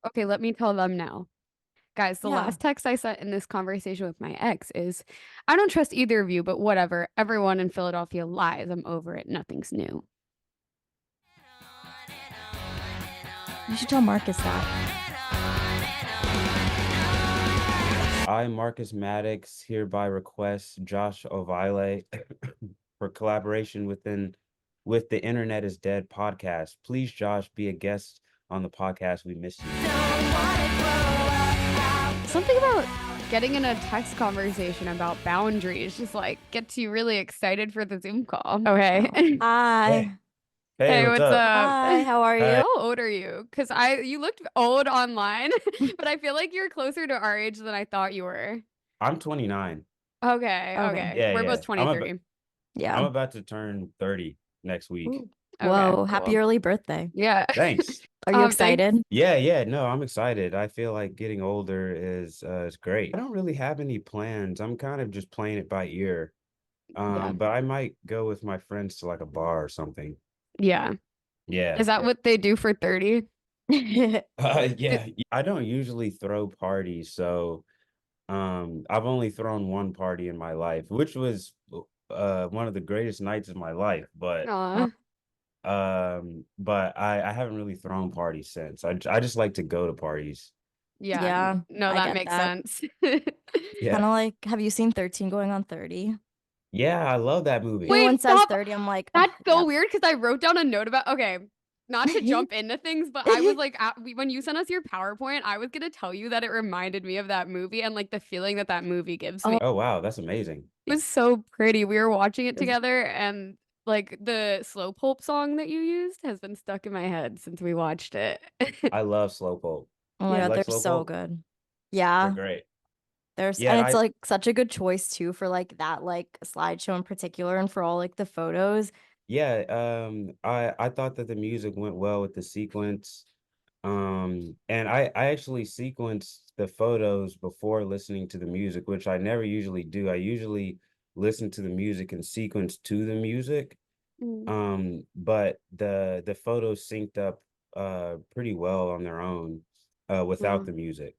Okay, let me tell them now. Guys, the Yeah. last text I sent in this conversation with my ex is, I don't trust either of you, but whatever. Everyone in Philadelphia lies. I'm over it. Nothing's new. You should tell Marcus that. I, Marcus Maddox, hereby request Josh Ovalle for collaboration with the Internet is Dead podcast. Please, Josh, be a guest on the podcast. We miss you. Something about getting in a text conversation about boundaries just like gets you really excited for the Zoom call. Okay. Oh. Hey, Hi. hey, Hey, what's what's up? up? Hi, how are Hi. you? How old are you? Because you looked old online, but I feel like you're closer to our age than I thought you were. I'm 29. Okay, Okay. okay. Yeah, We're yeah. both 23. I'm Yeah. about to turn 30 next week. Ooh. Okay, Whoa, happy cool. early birthday. Yeah. Thanks. Are you Thanks. excited? Yeah, no, I'm excited. I feel like getting older is great. I don't really have any plans. I'm kind of just playing it by ear. Yeah. But I might go with my friends to like a bar or something. Yeah. Yeah. Is that what they do for 30? Yeah. I don't usually throw parties, so I've only thrown one party in my life, which was one of the greatest nights of my life, Oh, but I haven't really thrown parties since. I just like to go to parties. Yeah. yeah, No, I that get makes that. sense. Yeah. Kind of like, have you seen 13 going on 30? Yeah, I love that movie. Wait, Everyone says stop. 30. I'm like, oh, That's so yep. weird because I wrote down a note about, okay, not to jump into things, but I was like, when you sent us your PowerPoint, I was gonna tell you that it reminded me of that movie and like the feeling that that movie gives me. Oh, Oh wow, that's amazing. It was so pretty. We were watching it it's- together, and like the Slow Pulp song that you used has been stuck in my head since we watched it. I love Slowpoke. oh my Do you Yeah. God, like they're so Slowpoke? good. They're Yeah, great. and Yeah, it's I like such a good choice too for like that like slideshow in particular and for all like the photos. yeah, I thought that the music went well with the sequence. And I actually sequenced the photos before listening to the music, which I never usually do. I usually listen to the music and sequence to the music. Mm. But the photos synced up pretty well on their own without Wow. the music.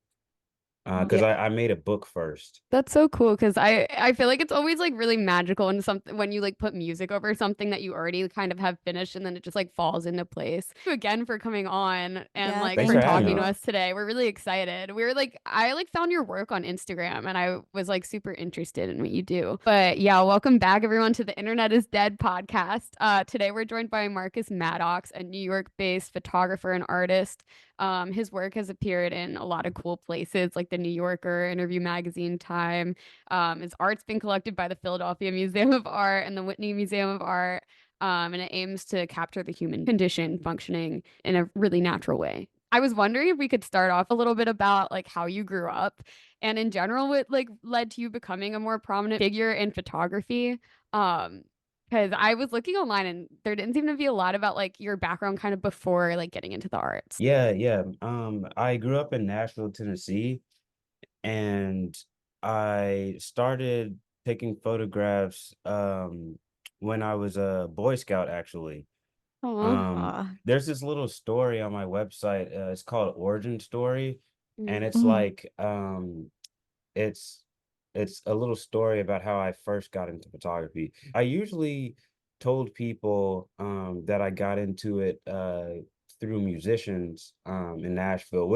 Oh, Because Yeah. I made a book first. That's so cool because I feel like it's always like really magical and something when you like put music over something that you already kind of have finished and then it just like falls into place. Thank you again for coming on and yeah, like Thanks for for thank having talking to me. you. us today. We're really excited. We were like I like found your work on Instagram and I was like super interested in what you do. But yeah, welcome back everyone to the Internet is Dead podcast. Today we're joined by Marcus Maddox, a New York-based photographer and artist. His work has appeared in a lot of cool places like the New Yorker, Interview Magazine, Time. His art's been collected by the Philadelphia Museum of Art and the Whitney Museum of Art. And it aims to capture the human condition functioning in a really natural way. I was wondering if we could start off a little bit about like how you grew up and in general what like led to you becoming a more prominent figure in photography. Um, because I was looking online and there didn't seem to be a lot about like your background kind of before like getting into the arts. Yeah. I grew up in Nashville, Tennessee, and I started taking photographs when I was a Boy Scout, actually. Oh, There's this little story on my website. It's called Origin Story, and it's Mhm. like it's it's a little story about how I first got into photography. I usually told people that I got into it through musicians in Nashville,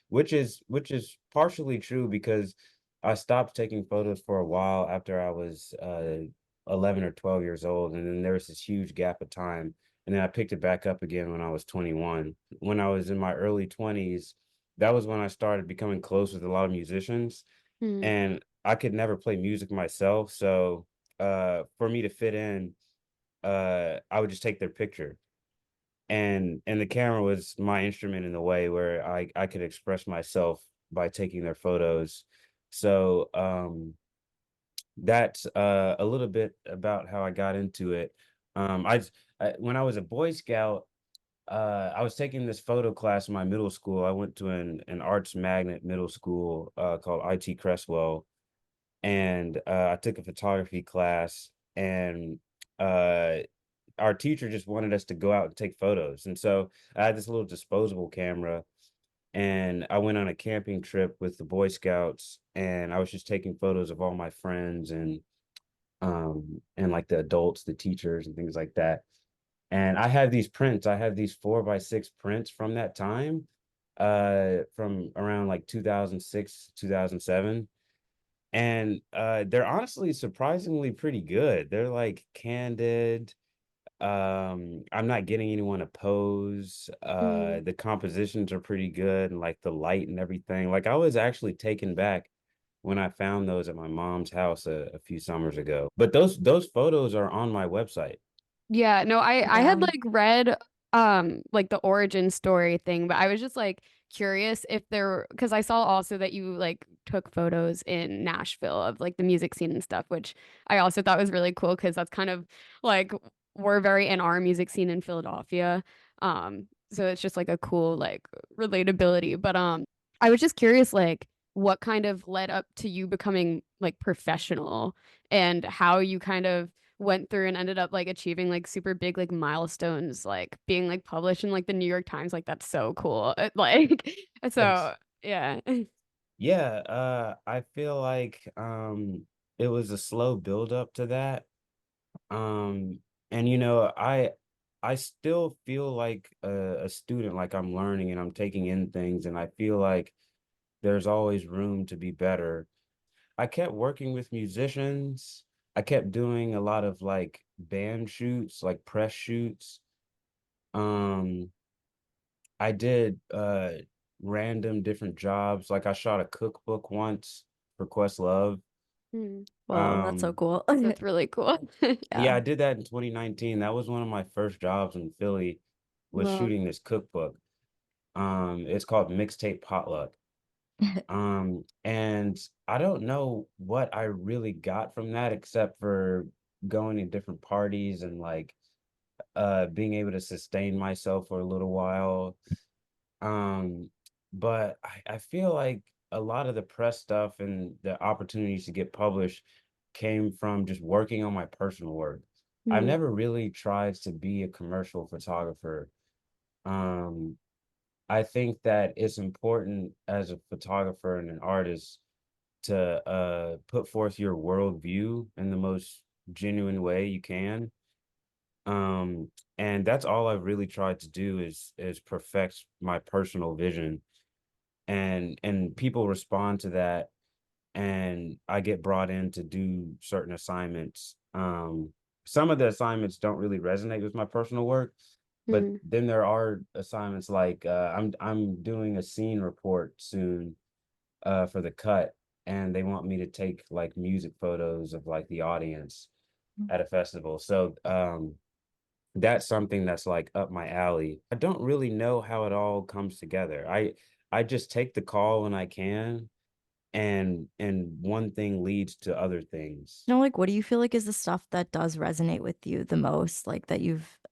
which is partially true because I stopped taking photos for a while after I was 11 or 12 years old, and then there was this huge gap of time. And then I picked it back up again when I was 21. When I was in my early 20s, that was when I started becoming close with a lot of musicians, mm, and I could never play music myself. So for me to fit in, I would just take their picture. And the camera was my instrument in the way where I could express myself by taking their photos. So that's a little bit about how I got into it. When I was a Boy Scout, I was taking this photo class in my middle school. I went to an arts magnet middle school called IT Cresswell, and I took a photography class, and uh, our teacher just wanted us to go out and take photos. And so I had this little disposable camera, and I went on a camping trip with the Boy Scouts, and I was just taking photos of all my friends and like the adults, the teachers and things like that. And I have these prints. I have these 4x6 prints from that time, from around like 2006, 2007. And they're honestly surprisingly pretty good. They're like candid. I'm not getting anyone to pose. Mm. The compositions are pretty good, and like the light and everything. Like I was actually taken back when I found those at my mom's house a few summers ago. But those photos are on my website. Yeah, no, I Yeah. had like read like the origin story thing, but I was just like curious if there because I saw also that you like took photos in Nashville of like the music scene and stuff, which I also thought was really cool because that's kind of like we're very in our music scene in Philadelphia. So it's just like a cool like relatability. But I was just curious like what kind of led up to you becoming like professional and how you kind of went through and ended up like achieving like super big like milestones, like being like published in like the New York Times. Like that's so cool. Like Thanks. so yeah. Yeah, I feel like it was a slow build up to that. Um, and I still feel like a student, like I'm learning and I'm taking in things, and I feel like there's always room to be better. I kept working with musicians. I kept doing a lot of like band shoots, like press shoots. Um, I did random different jobs. Like I shot a cookbook once for Questlove. Hmm. Well, that's so Um, cool. That's really cool. yeah, Yeah. I did that in 2019. That was one of my first jobs in Philly, was Well, shooting this cookbook. It's called Mixtape Potluck. And I don't know what I really got from that except for going to different parties and like being able to sustain myself for a little while. Um, but I feel like a lot of the press stuff and the opportunities to get published came from just working on my personal work. I've hmm. never really tried to be a commercial photographer. Um, I think that it's important as a photographer and an artist to put forth your worldview in the most genuine way you can. Um, and that's all I've really tried to do is perfect my personal vision, and people respond to that, and I get brought in to do certain assignments. Some of the assignments don't really resonate with my personal work, but Hmm. then there are assignments like I'm doing a scene report soon for the cut, and they want me to take like music photos of like the audience at a festival. So that's something that's like up my alley. I don't really know how it all comes together. I just take the call when I can, and one thing leads to other things. Like, what do you feel like is the stuff that does resonate with you the most? Like that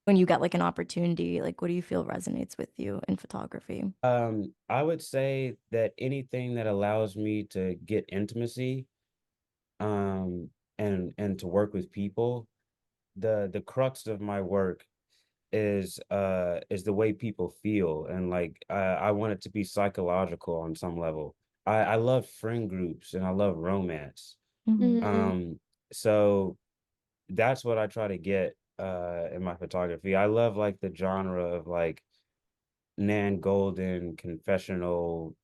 when you get like an opportunity, like what do you feel resonates with you in photography? I would say that anything that allows me to get intimacy, um, and to work with people, the crux of my work is the way people feel, and like I want it to be psychological on some level. I love friend groups and I love romance. Mhm. Hmm. Um, so that's what I try to get in my photography. I love like the genre of like Nan Golden confessional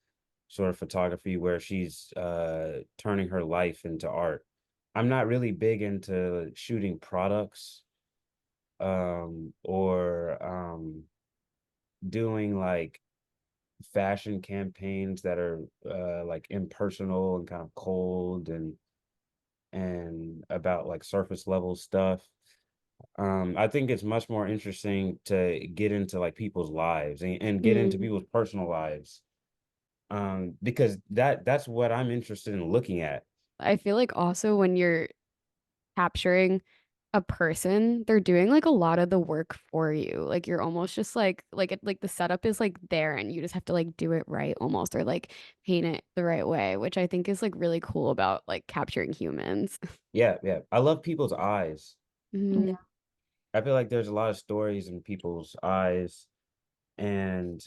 sort of photography where she's turning her life into art. I'm not really big into shooting products or doing like fashion campaigns that are like impersonal and kind of cold and about like surface level stuff. I think it's much more interesting to get into like people's lives and get into Hmm. people's personal lives. Because that's what I'm interested in looking at. I feel like also when you're capturing a person, they're doing like a lot of the work for you. Like you're almost just like the setup is like there and you just have to like do it right almost or like paint it the right way, which I think is like really cool about like capturing humans. Yeah, yeah. I love people's eyes. Hmm. Yeah. I feel like there's a lot of stories in people's eyes, and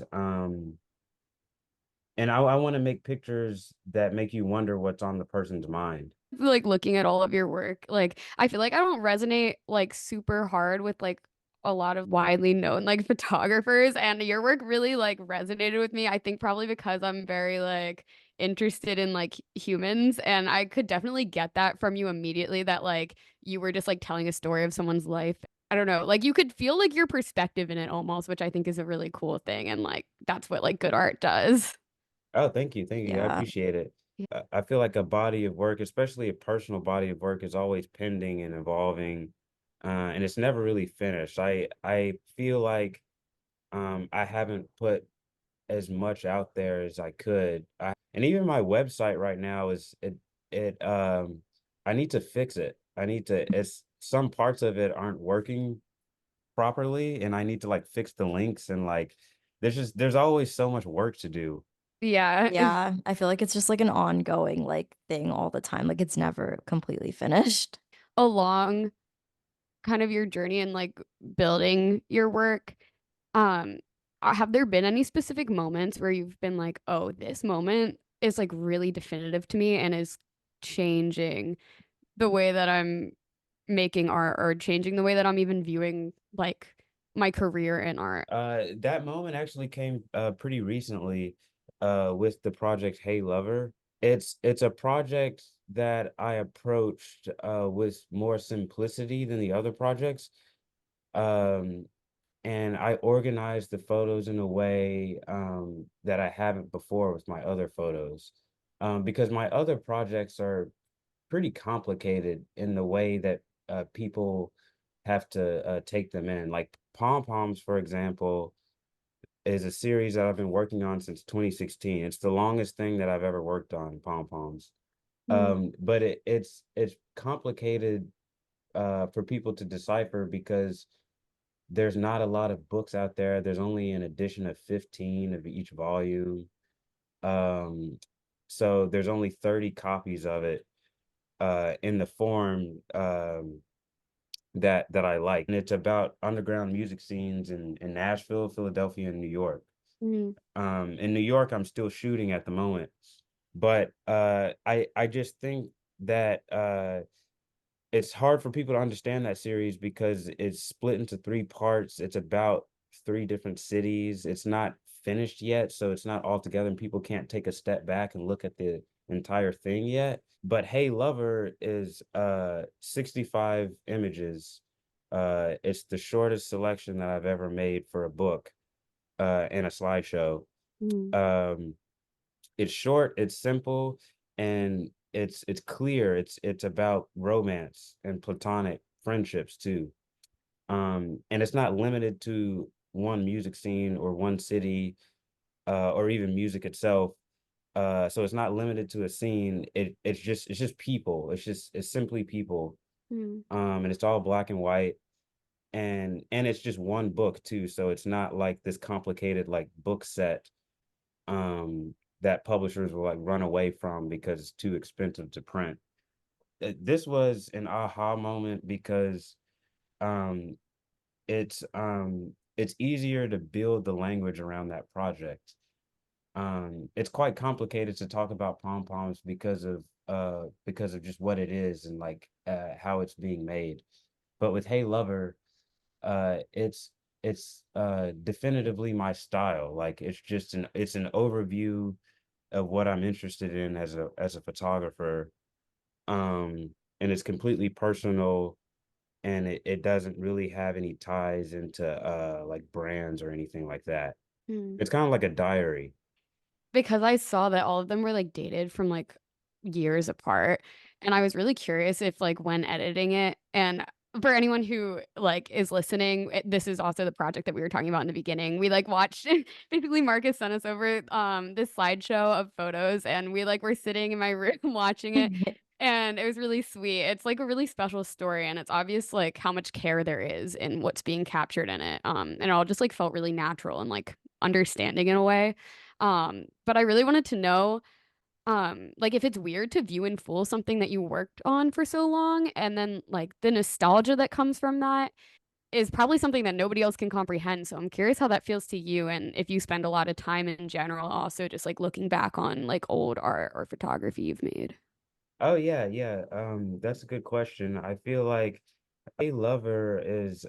And I want to make pictures that make you wonder what's on the person's mind. Like looking at all of your work, like I feel like I don't resonate like super hard with like a lot of widely known like photographers, and your work really like resonated with me. I think probably because I'm very like interested in like humans, and I could definitely get that from you immediately that like you were just like telling a story of someone's life. I don't know, like you could feel like your perspective in it almost, which I think is a really cool thing, and like that's what like good art does. Oh, thank you. Thank you. I Yeah. appreciate it. I feel like a body of work, especially a personal body of work, is always pending and evolving, and it's never really finished. I feel like I haven't put as much out there as I could. And even my website right now is I need to fix it. I need to it's some parts of it aren't working properly, and I need to like fix the links, and like there's always so much work to do. Yeah. Yeah, I feel like it's just like an ongoing like thing all the time. Like it's never completely finished. Along kind of your journey and like building your work, um, have there been any specific moments where you've been like, oh, this moment is like really definitive to me and is changing the way that I'm making art or changing the way that I'm even viewing like my career in art? That moment actually came pretty recently with the project Hey Lover. It's a project that I approached with more simplicity than the other projects. Um, and I organized the photos in a way that I haven't before with my other photos. Because my other projects are pretty complicated in the way that people have to take them in. Like Pom Poms, for example, is a series that I've been working on since 2016. It's the longest thing that I've ever worked on, Pom Poms. Mm. But it's complicated for people to decipher because there's not a lot of books out there. There's only an edition of 15 of each volume. Um, so there's only 30 copies of it in the form that I like. And it's about underground music scenes in Nashville, Philadelphia, and New York. Mm. In New York, I'm still shooting at the moment, but I just think that it's hard for people to understand that series because it's split into three parts. It's about three different cities. It's not finished yet, so it's not all together, and people can't take a step back and look at the entire thing yet. But Hey Lover is 65 images. It's the shortest selection that I've ever made for a book in a slideshow. Mm. Um, it's short, it's simple, and it's clear. It's about romance and platonic friendships too. And it's not limited to one music scene or one city, or even music itself. So it's not limited to a scene. It's just people. It's simply people. Mm. And it's all black and white. And it's just one book too. So it's not like this complicated like book set that publishers will like run away from because it's too expensive to print. This was an aha moment because um it's easier to build the language around that project. It's quite complicated to talk about pom poms because of just what it is and like how it's being made. But with Hey Lover, it's definitively my style. Like it's an overview of what I'm interested in as a photographer. And it's completely personal, and it doesn't really have any ties into like brands or anything like that. Mm. It's kind of like a diary. Because I saw that all of them were like dated from like years apart. And I was really curious if like when editing it, and for anyone who like is listening, this is also the project that we were talking about in the beginning. We like watched basically Marcus sent us over this slideshow of photos, and we like were sitting in my room watching it. And it was really sweet. It's like a really special story, and it's obvious like how much care there is in what's being captured in it. And it all just like felt really natural and like understanding in a way. But I really wanted to know, like if it's weird to view in full something that you worked on for so long, and then like the nostalgia that comes from that. is probably something that nobody else can comprehend. So I'm curious how that feels to you and if you spend a lot of time in general also just like looking back on like old art or photography you've made. Oh yeah, yeah. That's a good question. I feel like A Lover is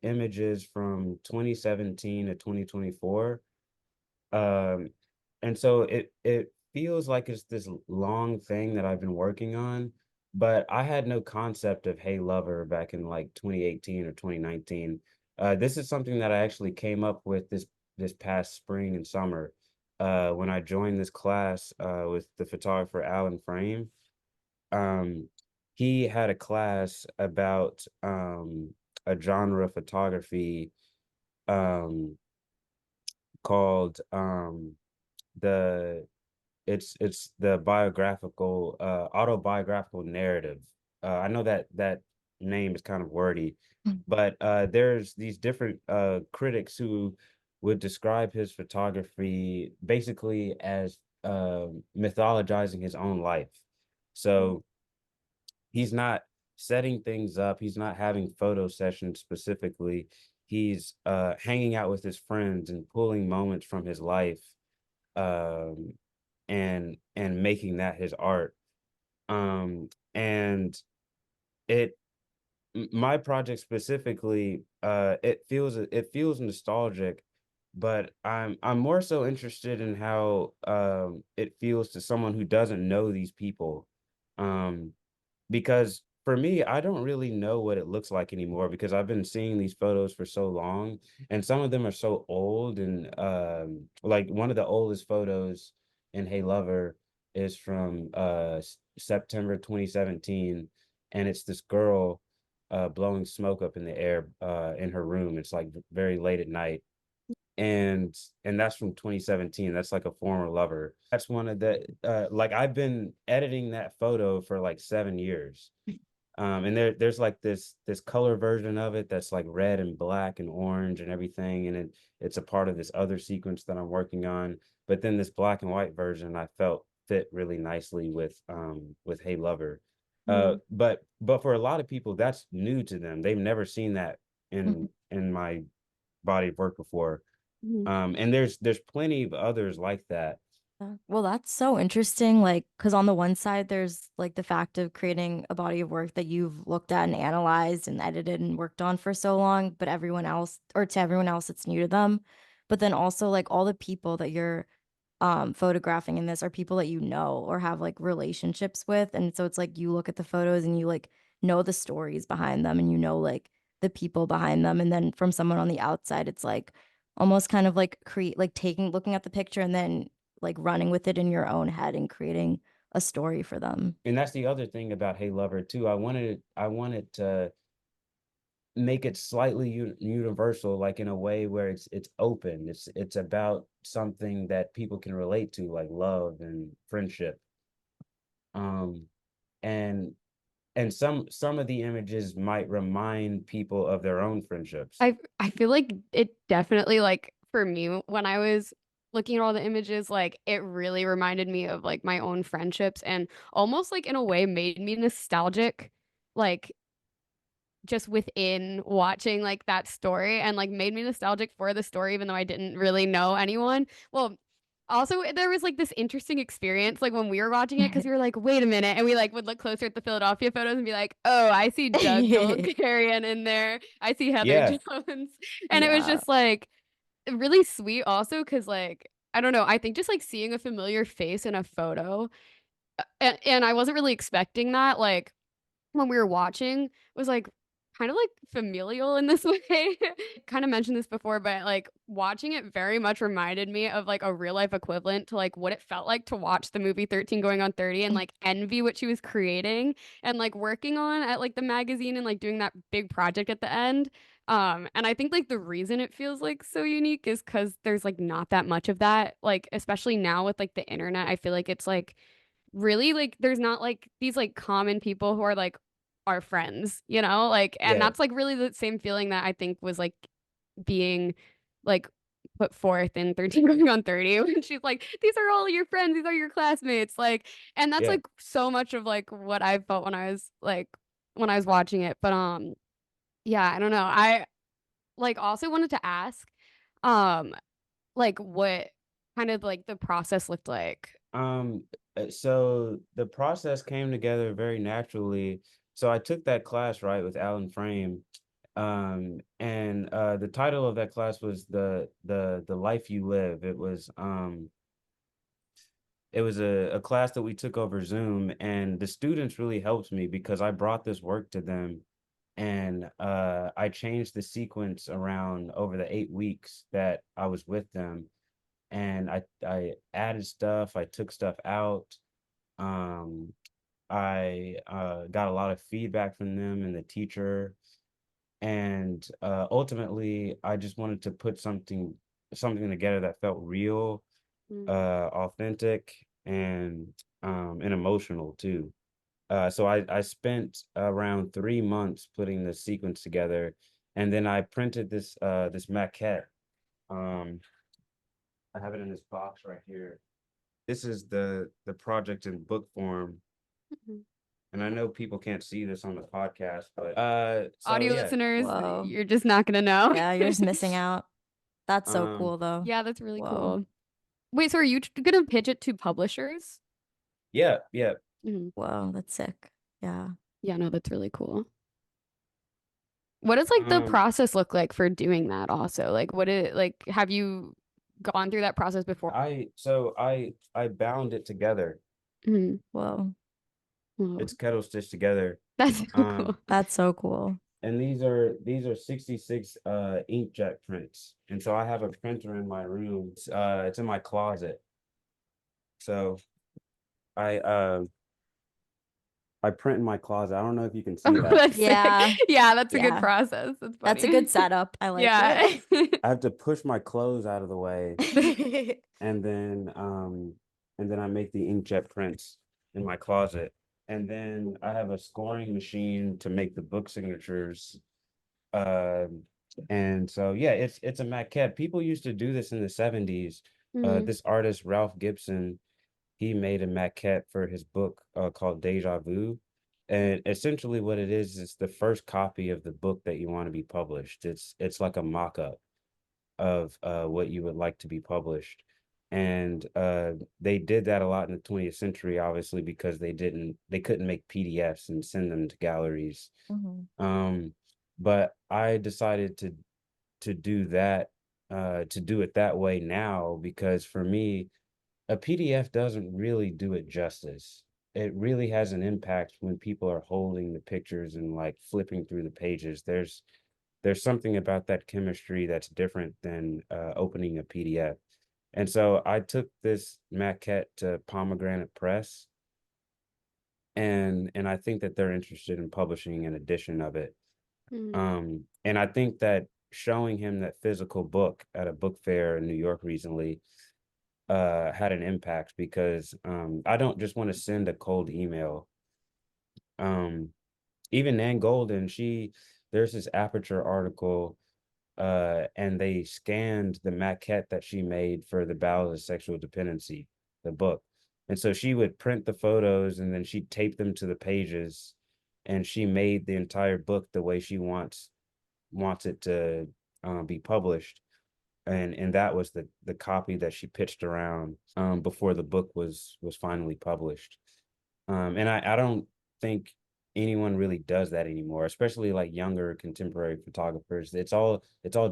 images from 2017 to 2024. Um, and so it feels like it's this long thing that I've been working on, but I had no concept of Hey Lover back in like 2018 or 2019. This is something that I actually came up with this past spring and summer when I joined this class with the photographer Alan Frame. Um, he had a class about a genre of photography um, called the it's the biographical autobiographical narrative. I know that that name is kind of wordy, Mm. but there's these different critics who would describe his photography basically as mythologizing his own life. So he's not setting things up, he's not having photo sessions specifically. He's hanging out with his friends and pulling moments from his life um and making that his art. And it my project specifically, it feels nostalgic, but I'm more so interested in how it feels to someone who doesn't know these people. Um because for me, I don't really know what it looks like anymore because I've been seeing these photos for so long, and some of them are so old. And like one of the oldest photos in Hey Lover is from September 2017, and it's this girl blowing smoke up in the air in her room. It's like very late at night, and that's from 2017. That's like a former lover. That's one of the like I've been editing that photo for like 7 years. And there's like this color version of it that's like red and black and orange and everything, and it's a part of this other sequence that I'm working on. But then this black and white version I felt fit really nicely with Hey Lover. Mm. But for a lot of people that's new to them. They've never seen that Mhm. in my body of work before. Mhm. And there's plenty of others like that. Well, that's so interesting. Like, because on the one side, there's like the fact of creating a body of work that you've looked at and analyzed and edited and worked on for so long, but everyone else, or to everyone else, it's new to them. But then also, like, all the people that you're photographing in this are people that you know or have like relationships with. And so it's like you look at the photos and you like know the stories behind them and you know like the people behind them. And then from someone on the outside, it's like almost kind of like create like taking looking at the picture and then like running with it in your own head and creating a story for them. And that's the other thing about Hey Lover too. I wanted to make it slightly universal, like in a way where it's open. It's about something that people can relate to, like love and friendship. Um, and some of the images might remind people of their own friendships. I feel like it definitely like for me when I was looking at all the images, like it really reminded me of like my own friendships and almost like in a way made me nostalgic, like just within watching like that story and like made me nostalgic for the story, even though I didn't really know anyone. Well, also there was like this interesting experience like when we were watching it because we were like, wait a minute, and we like would look closer at the Philadelphia photos and be like, oh, I see Doug Dolgarian in there. I see Heather Yeah, Jones. And it was Yeah. just like really sweet also because like I don't know, I think just like seeing a familiar face in a photo and I wasn't really expecting that like when we were watching was like kind of like familial in this way. Kind of mentioned this before, but like watching it very much reminded me of like a real life equivalent to like what it felt like to watch the movie 13 Going on 30 and like envy what she was creating and like working on at like the magazine and like doing that big project at the end. And I think like the reason it feels like so unique is because there's like not that much of that. Like, especially now with like the internet, I feel like it's like really like there's not like these like common people who are like our friends, you know? Like and yeah, that's like really the same feeling that I think was like being like put forth in 13 going on 30 when she's like these are all your friends, these are your classmates like and that's yeah. like so much of like what I felt when I was watching it. But yeah, I don't know. like also wanted to ask, um, like what kind of like the process looked like. So the process came together very naturally. So I took that class, right, with Alan Frame. And the title of that class was the Life You Live. It was a class that we took over Zoom, and the students really helped me because I brought this work to them, and I changed the sequence around over the 8 weeks that I was with them, and I added stuff, I took stuff out. um I got a lot of feedback from them and the teacher, and ultimately I just wanted to put something together that felt real, Mm. authentic, and emotional too. So I spent around 3 months putting the sequence together, and then I printed this maquette. Um, I have it in this box right here. This is the project in book form, Mhm. and I know people can't see this on the podcast, but so Audio yeah. listeners, Whoa. you're just not gonna know. Yeah, you're just missing out. That's so Um, cool though. Yeah, that's really Whoa. cool. Wait, so are you gonna pitch it to publishers? yeah, yeah. Mhm. Whoa, that's sick. Yeah. Yeah, no, that's really cool. What does like the Um, process look like for doing that also? Like like have you gone through that process before? I bound it together. Mhm. Whoa. Whoa. It's kettle stitched together. That's so Um, cool. That's so cool. and these are 66 inkjet prints. And so I have a printer in my room. It's in my closet. So I I print in my closet. I don't know if you can see Oh, that. that's sick. Yeah. Yeah, that's a good Yeah. process. That's That's a funny. good setup. I like Yeah. it. I have to push my clothes out of the way, and then I make the inkjet prints in my closet. And then I have a scoring machine to make the book signatures. Um, and so yeah, it's a maquette. People used to do this in the 70s. Mhm. This artist Ralph Gibson, he made a maquette for his book called Deja Vu. And essentially what it is the first copy of the book that you want to be published. It's like a mock-up of what you would like to be published. And they did that a lot in the 20th century, obviously, because they couldn't make PDFs and send them to galleries. Mhm. Um, but I decided to do that, to do it that way now, because for me, a PDF doesn't really do it justice. It really has an impact when people are holding the pictures and like flipping through the pages. There's something about that chemistry that's different than opening a PDF. And so I took this maquette to Pomegranate Press, and I think that they're interested in publishing an edition of it. Mhm. And I think that showing him that physical book at a book fair in New York recently had an impact, because I don't just want to send a cold email. Um, Even Nan Golden, there's this Aperture article, and they scanned the maquette that she made for the Ballad of Sexual Dependency, the book. And so she would print the photos and then she'd tape them to the pages, and she made the entire book the way she wants it to be published. And that was the copy that she pitched around before the book was finally published. And I don't think anyone really does that anymore, especially like younger contemporary photographers. It's all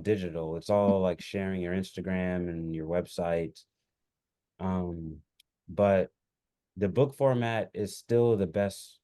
digital. It's all like sharing your Instagram and your website. Um, but the book format is still the best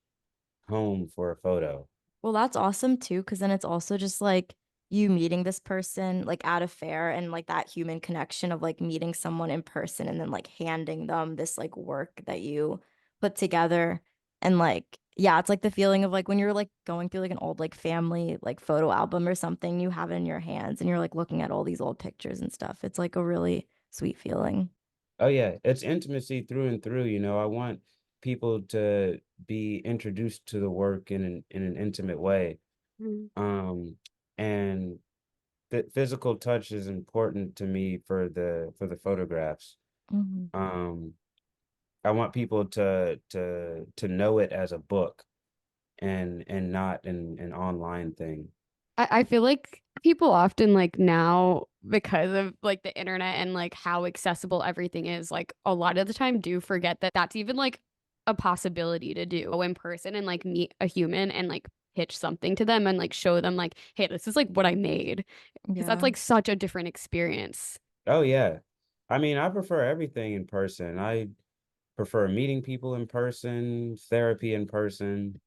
home for a photo. Well, that's awesome too, because then it's also just like you meeting this person like at a fair and like that human connection of like meeting someone in person and then like handing them this like work that you put together. And like, yeah, it's like the feeling of like when you're like going through like an old like family like photo album or something, you have it in your hands and you're like looking at all these old pictures and stuff. It's like a really sweet feeling. Oh yeah, it's intimacy through and through. I want people to be introduced to the work in an intimate way. Mhm. Um, and physical touch is important to me for the photographs. Hmm. Um, I want people to know it as a book, and not an online thing. I feel like People often like now because of like the internet and like how accessible everything is, like a lot of the time do forget that that's even like a possibility to do. Go in person and like meet a human and like pitch something to them and like show them like, hey, this is like what I made. Because that's Yeah. like such a different experience. Oh, yeah. I mean, I prefer everything in person. I prefer meeting people in person, therapy in person.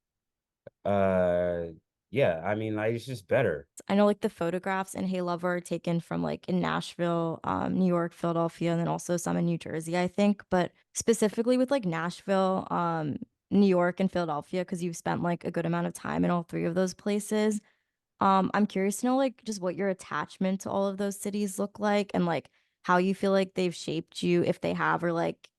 Uh, yeah, I mean, like, it's just better. I know like the photographs in Hey Lover are taken from like in Nashville, New York, Philadelphia, and then also some in New Jersey, I think. But specifically with like Nashville, New York, and Philadelphia, because you've spent like a good amount of time in all three of those places. I'm curious to know like just what your attachment to all of those cities look like and like how you feel like they've shaped you if they have or like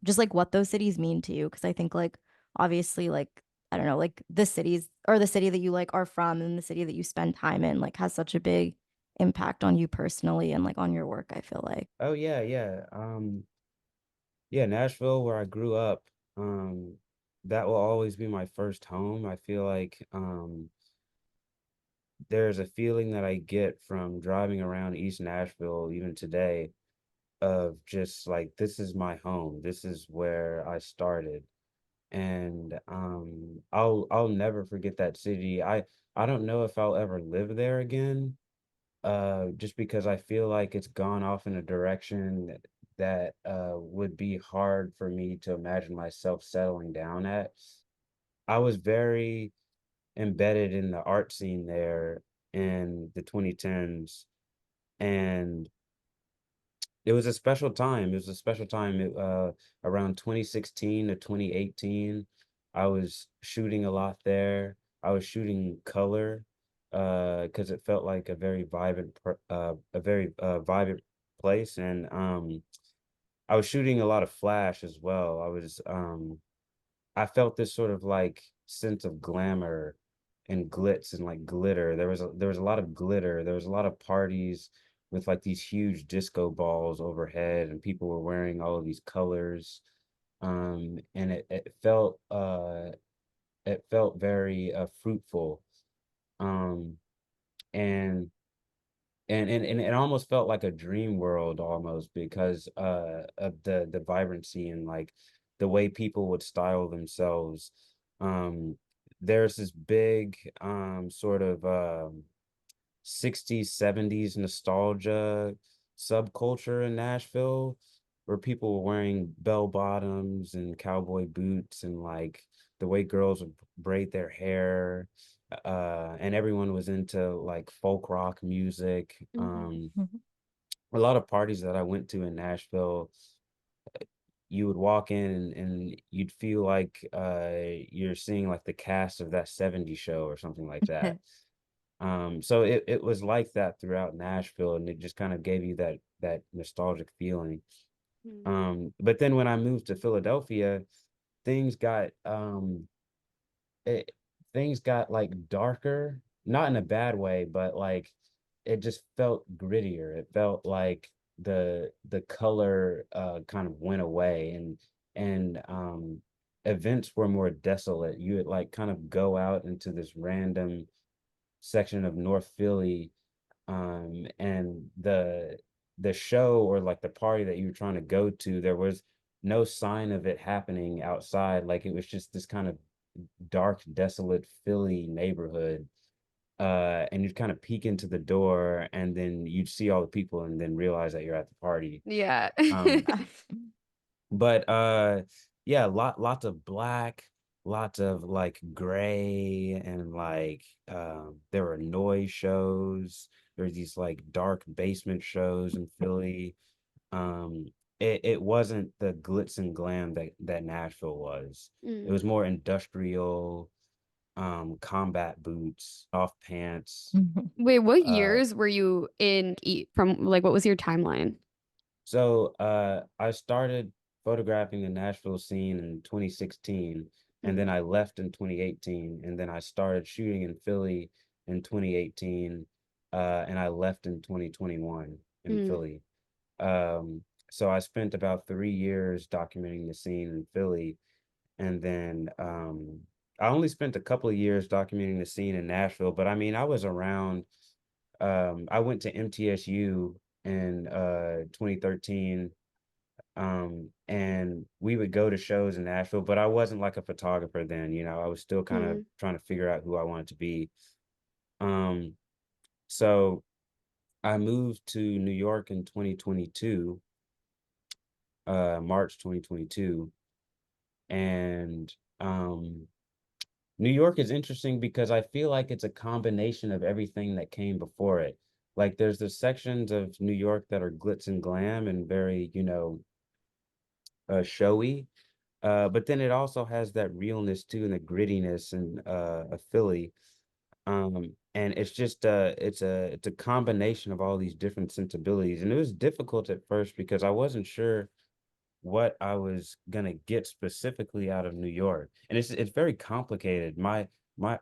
just like what those cities mean to you because I think like obviously like I don't know like the cities or the city that you like are from and the city that you spend time in like has such a big impact on you personally and like on your work, I feel like. Oh, yeah, yeah. Yeah, Nashville, where I grew up, that will always be my first home. I feel like there's a feeling that I get from driving around East Nashville even today of just like this is my home. This is where I started. And I'll never forget that city. I don't know if I'll ever live there again, just because I feel like it's gone off in a direction that would be hard for me to imagine myself settling down at. I was very embedded in the art scene there in the 2010s, and it was a special time. It was a special time. Around 2016 to 2018, I was shooting a lot there. I was shooting color, because it felt like a very vibrant place, and I was shooting a lot of flash as well. I felt this sort of like sense of glamour and glitz and like glitter. There was a lot of glitter. There was a lot of parties with like these huge disco balls overhead, and people were wearing all of these colors. And it felt very fruitful. Um, and and it almost felt like a dream world almost because of the vibrancy and like the way people would style themselves. um there's this big sort of 60s 70s nostalgia subculture in Nashville where people were wearing bell bottoms and cowboy boots and like the way girls would braid their hair, and everyone was into like folk rock music. Mhm. A lot of parties that I went to in Nashville, you would walk in and you'd feel like you're seeing like the cast of that 70s show or something like that. So it was like that throughout Nashville, and it just kind of gave you that nostalgic feeling. Mm. But then when I moved to Philadelphia, things got it things got like darker, not in a bad way, but like it just felt grittier. It felt like the color kind of went away, and events were more desolate. You would like kind of go out into this random section of North Philly, and the show or like the party that you were trying to go to, there was no sign of it happening outside. Like it was just this kind of dark, desolate Philly neighborhood. And you'd kind of peek into the door, and then you'd see all the people, and then realize that you're at the party. Yeah. Um, but yeah, lots of black, lots of like gray, and like there were noise shows. There's these like dark basement shows in Philly. Um, it wasn't the glitz and glam that Nashville was. It Mm. was more industrial, combat boots, off pants. Mhm. Wait, what Uh, years were you in from like what was your timeline? I started photographing the Nashville scene in 2016, and then I left in 2018, and then I started shooting in Philly in 2018, and I left in 2021 in Mm. Philly. Um, so I spent about 3 years documenting the scene in Philly, and then I only spent a couple of years documenting the scene in Nashville, but I mean, I was around I went to MTSU in 2013, and we would go to shows in Nashville, but I wasn't like a photographer then, you know, I was still kind of Mm, trying to figure out who I wanted to be. Um, so I moved to New York in 2022, March 2022, and New York is interesting because I feel like it's a combination of everything that came before it. Like there's the sections of New York that are glitz and glam and very, you know, showy. But then it also has that realness too and the grittiness and of Philly. And it's just it's a combination of all these different sensibilities. And it was difficult at first because I wasn't sure what I was gonna get specifically out of New York. And it's very complicated. My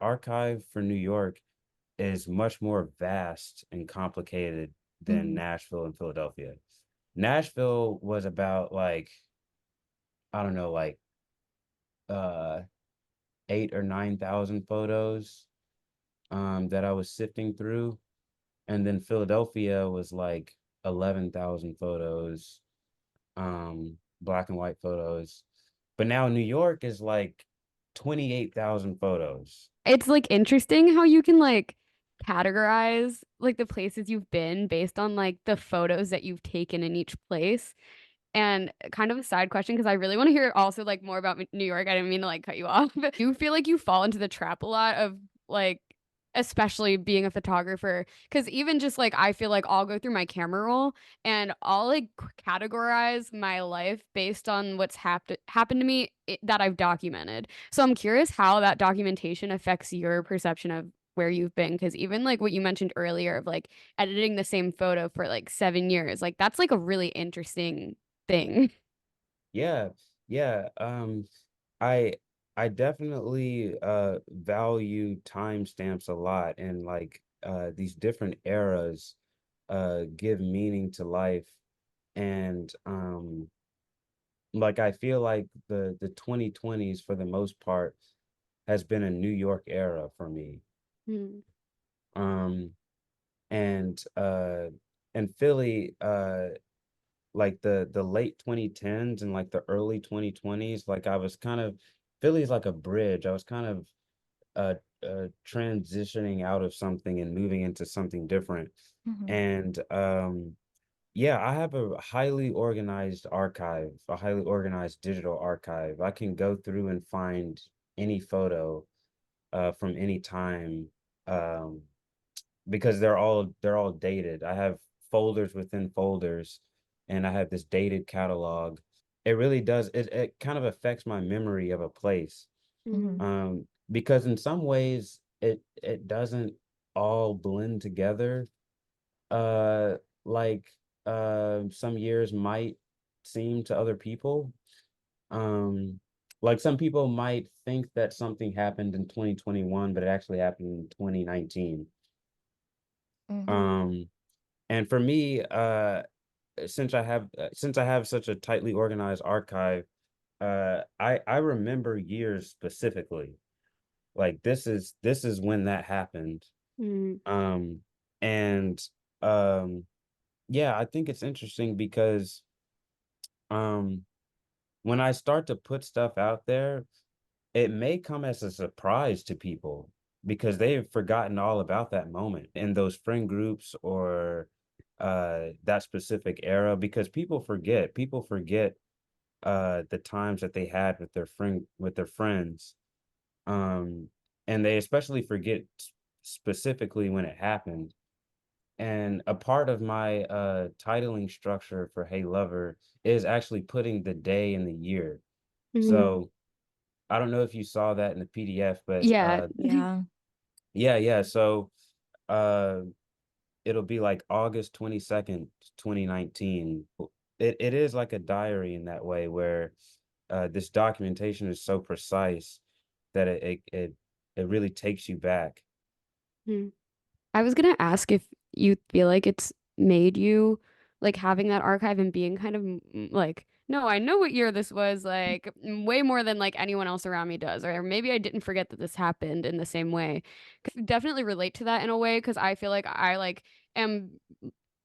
archive for New York is much more vast and complicated than Mhm. Nashville and Philadelphia. Nashville was about like, I don't know, like uh 8 or 9,000 photos that I was sifting through. And then Philadelphia was like 11,000 photos, black and white photos. But now New York is like 28,000 photos. it's like interesting how you can like categorize like the places you've been based on like the photos that you've taken in each place. And kind of a side question, because I really want to hear also like more about New York. I didn't mean to like cut you off. Do you feel like you fall into the trap a lot of like, especially being a photographer? Because even just like, I feel like I'll go through my camera roll and I'll like categorize my life based on what's happened to me that I've documented. So I'm curious how that documentation affects your perception of where you've been. Because even like what you mentioned earlier of like editing the same photo for like 7 years, like that's like a really interesting thing. Yeah, yeah. I I definitely value timestamps a lot and like these different eras give meaning to life. And like I feel like the 2020s for the most part has been a New York era for me. Mm, Um and Philly, like the late 2010s and like the early 2020s, like I was kind of, Philly's like a bridge. I was kind of transitioning out of something and moving into something different. Mhm. And yeah, I have a highly organized archive, a highly organized digital archive. I can go through and find any photo from any time, um, because they're all dated. I have folders within folders, and I have this dated catalog. It really does. It kind of affects my memory of a place, mm, because in some ways it doesn't all blend together. Uh, like some years might seem to other people. Um, like some people might think that something happened in 2021, but it actually happened in 2019. Mhm. Um, and for me, since I have such a tightly organized archive, I remember years specifically. Like this is when that happened. mm, Um, and um, yeah, I think it's interesting because um, when I start to put stuff out there, it may come as a surprise to people because they've forgotten all about that moment in those friend groups or that specific era, because people forget the times that they had with their friends, um and they especially forget specifically when it happened. And a part of my titling structure for Hey Lover is actually putting the day and the year. mm. So I don't know if you saw that in the PDF, but Yeah. Yeah. yeah, yeah. So uh it'll be like August 22nd, 2019. It is like a diary in that way where this documentation is so precise that it really takes you back. Mm. I was gonna ask if you feel like it's made you like having that archive and being kind of like No, I know what year this was, like way more than like anyone else around me does. Or maybe I didn't forget that this happened in the same way. 'Cause I definitely relate to that in a way because I feel like I like am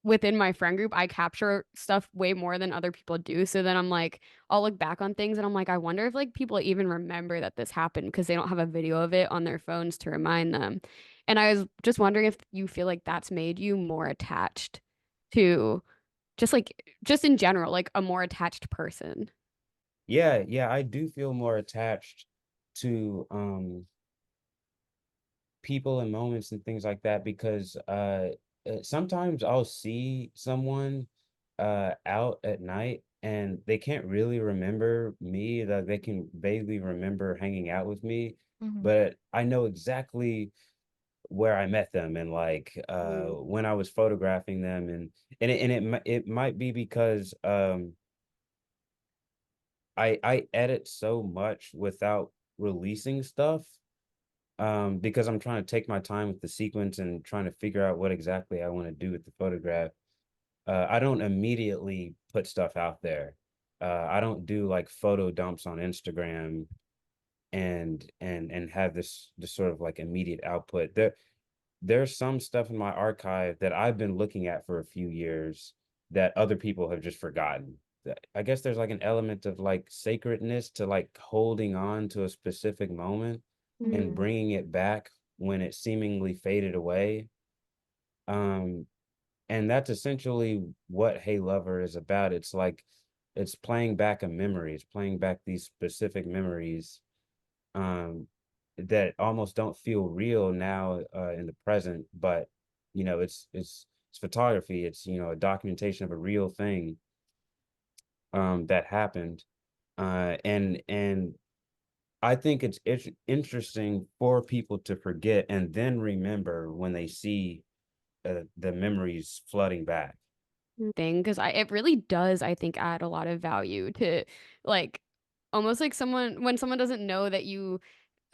within my friend group, I capture stuff way more than other people do. So then I'm like, I'll look back on things and I'm like, I wonder if like people even remember that this happened because they don't have a video of it on their phones to remind them. And I was just wondering if you feel like that's made you more attached to just like just in general, like a more attached person. Yeah, yeah, I do feel more attached to people and moments and things like that because sometimes I'll see someone out at night and they can't really remember me, that they can vaguely remember hanging out with me, Hmm. but I know exactly where I met them and like Mm. when I was photographing them, and it might be because I edit so much without releasing stuff, because I'm trying to take my time with the sequence and trying to figure out what exactly I want to do with the photograph. I don't immediately put stuff out there. I don't do like photo dumps on Instagram and have this sort of like immediate output. There's some stuff in my archive that I've been looking at for a few years that other people have just forgotten. I guess there's like an element of like sacredness to like holding on to a specific moment and Hmm. bringing it back when it seemingly faded away. Um, and that's essentially what Hey Lover is about. It's like it's playing back a memory, it's playing back these specific memories um that almost don't feel real now in the present, but it's photography, it's a documentation of a real thing that happened. And I think it's interesting for people to forget and then remember when they see the memories flooding back. Thing because I it really does I think add a lot of value to like almost like someone when someone doesn't know that you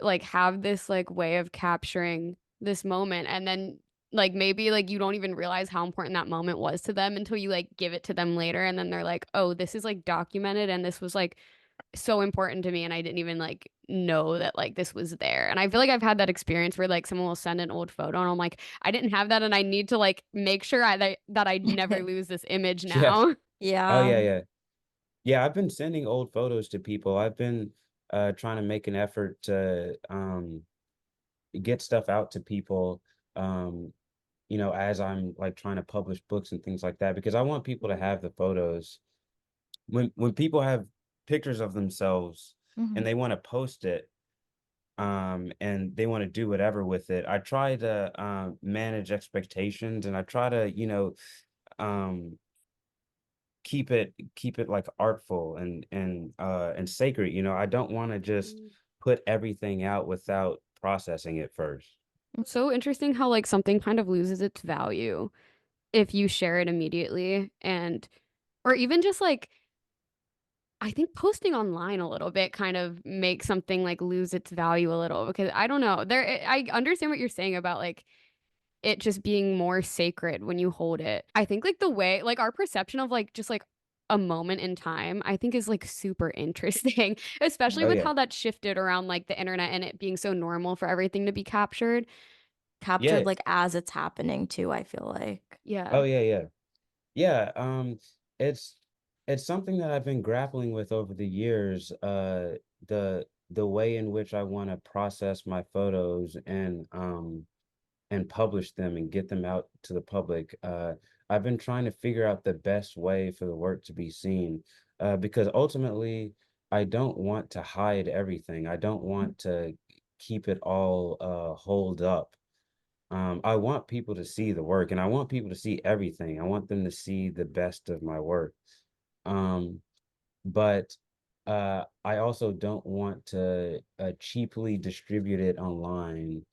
like have this like way of capturing this moment and then like maybe like you don't even realize how important that moment was to them until you like give it to them later and then they're like, "Oh, this is like documented and this was like so important to me and I didn't even like know that like this was there." And I feel like I've had that experience where like someone will send an old photo and I'm like, I didn't have that and I need to like make sure that I never lose this image Yeah. now. Oh Yeah. yeah, yeah. Yeah, I've been sending old photos to people. I've been trying to make an effort to get stuff out to people, um, as I'm like trying to publish books and things like that, because I want people to have the photos. When people have pictures of themselves and Hmm. they want to post it, and they want to do whatever with it, I try to manage expectations, and I try to, um keep it like artful and sacred. I don't want to just put everything out without processing it first. It's so interesting how like something kind of loses its value if you share it immediately and or even just like I think posting online a little bit kind of makes something like lose its value a little because I don't know. I understand what you're saying about like it just being more sacred when you hold it. I think like the way like our perception of like just like a moment in time, I think is like super interesting, especially Oh with yeah. how that shifted around like the internet and it being so normal for everything to be captured. Captured Yeah. like as it's happening too, I feel like. Yeah. Oh yeah, yeah. Yeah, it's it's something that I've been grappling with over the years, the way in which I want to process my photos and publish them and get them out to the public. I've been trying to figure out the best way for the work to be seen, because ultimately I don't want to hide everything. I don't want to keep it all holed up. I want people to see the work and I want people to see everything. I want them to see the best of my work. Um, but I also don't want to cheaply distribute it online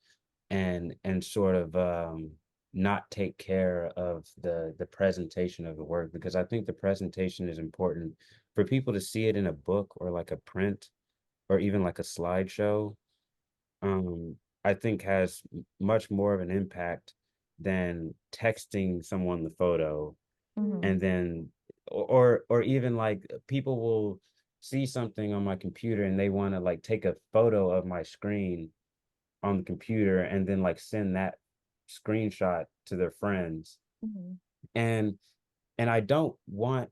and sort of not take care of the presentation of the work, because I think the presentation is important for people to see it in a book or like a print or even like a slideshow. I think has much more of an impact than texting someone the photo Hmm. and then or even like people will see something on my computer and they want to like take a photo of my screen on the computer and then like send that screenshot to their friends. Mhm. And I don't want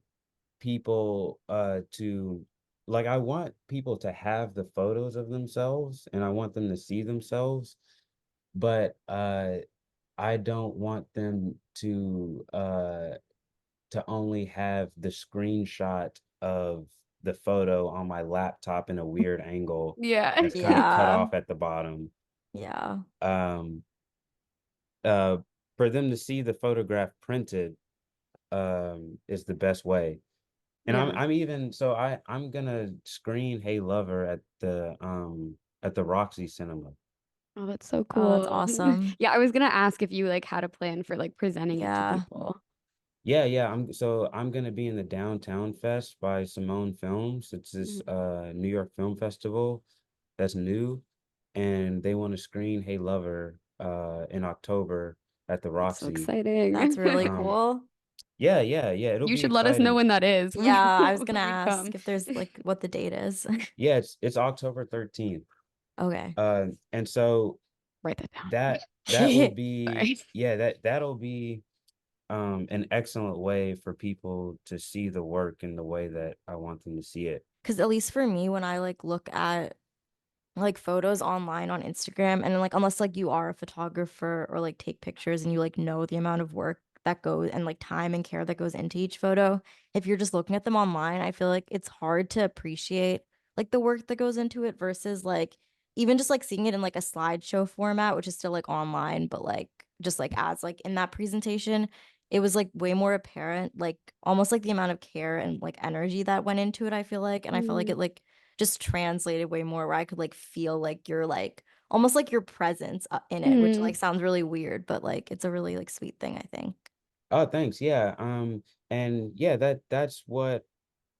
people to like I want people to have the photos of themselves and I want them to see themselves, but I don't want them to only have the screenshot of the photo on my laptop in a weird angle Yeah. that's kind of cut Yeah. off at the bottom. Yeah. Um, uh, for them to see the photograph printed, is the best way. And Yeah. I'm even so I'm gonna screen Hey Lover at the Roxy Cinema. Oh, that's so Oh, that's cool. awesome. Yeah, I was gonna ask if you like had a plan for like presenting it to Yeah. people. Yeah, yeah. I'm gonna be in the Downtown Fest by Simone Films. It's this Mhm. New York Film Festival that's new, and they want to screen Hey Lover in October at the That's so Roxy. That's exciting. really Um, cool. yeah, yeah, yeah. It'll You be should let us know exciting. when that is. Yeah, I was When gonna we come. ask if there's like what the date is. Yeah, it's October 13th. Okay. And so Write that down. that will be Sorry. yeah, that'll be an excellent way for people to see the work in the way that I want them to see it. Because at least for me, when I like look at like photos online on Instagram, and then, like unless like you are a photographer or like take pictures and you like know the amount of work that goes and like time and care that goes into each photo, if you're just looking at them online, I feel like it's hard to appreciate like the work that goes into it versus like even just like seeing it in like a slideshow format, which is still like online, but like just like as like in that presentation, it was like way more apparent, like almost like the amount of care and like energy that went into it, I feel like. And I felt like Mm, it like just translated way more where I could like feel like your like almost like your presence in it, which mm. like sounds really weird, but like it's a really like sweet thing, I think. Oh, thanks. Yeah. And yeah, that's what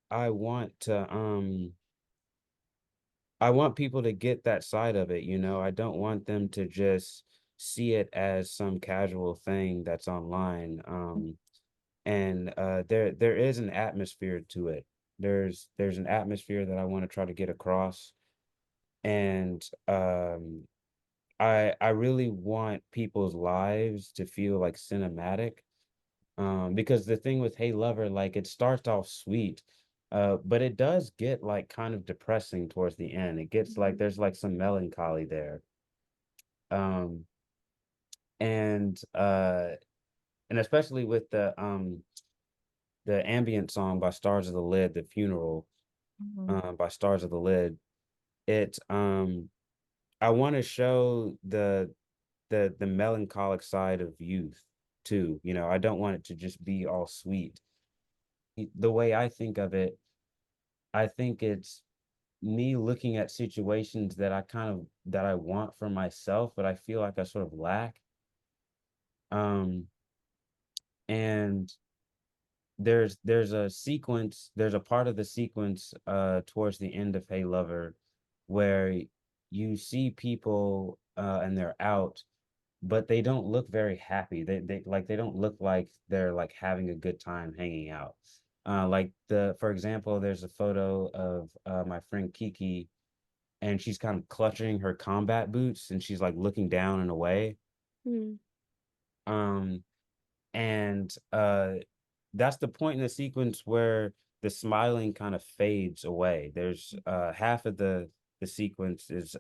I want to I want people to get that side of it, you know. I don't want them to just see it as some casual thing that's online. And there is an atmosphere to it. There's an atmosphere that I want to try to get across. And I really want people's lives to feel like cinematic. Because the thing with Hey Lover, like it starts off sweet, but it does get like kind of depressing towards the end. It gets like Mhm. there's like some melancholy there. Um, and and especially with the ambient song by Stars of the Lid, The Funeral, Mhm. by Stars of the Lid, it I want to show the melancholic side of youth too. You know, I don't want it to just be all sweet. The way I think of it, I think it's me looking at situations that that I want for myself, but I feel like I sort of lack. Um, and there's a part of the sequence towards the end of Hey Lover where you see people and they're out, but they don't look very happy. They don't look like they're like having a good time hanging out. Like for example, there's a photo of my friend Kiki, and she's kind of clutching her combat boots, and she's like looking down and away. Mm. Um, and that's the point in the sequence where the smiling kind of fades away. There's half of the sequence is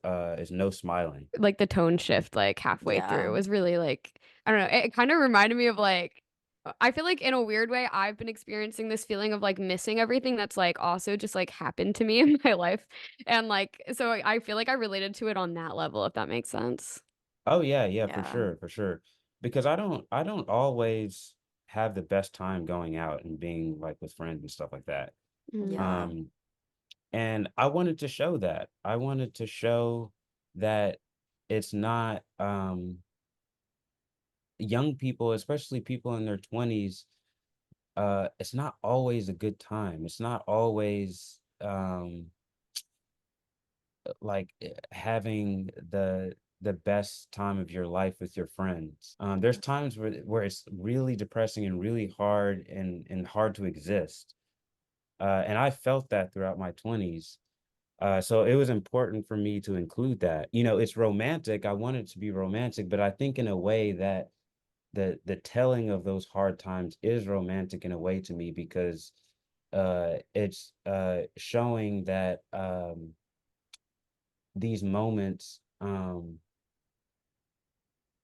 no smiling. Like the tone shift like halfway through Yeah. was really like I don't know. It kind of reminded me of like I feel like in a weird way I've been experiencing this feeling of like missing everything that's like also just like happened to me in my life. And like so I feel like I related to it on that level if that makes sense. Oh yeah, yeah, for Yeah. sure, for sure. Because I don't always have the best time going out and being like with friends and stuff like that. Mm. Yeah. Um, and I wanted to show that. I wanted to show that it's not young people, especially people in their 20s, it's not always a good time. It's not always having the best time of your life with your friends. There's times where it's really depressing and really hard and hard to exist. And I felt that throughout my 20s. So it was important for me to include that. You know, it's romantic. I want it to be romantic, but I think in a way that the telling of those hard times is romantic in a way to me, because it's showing that these moments,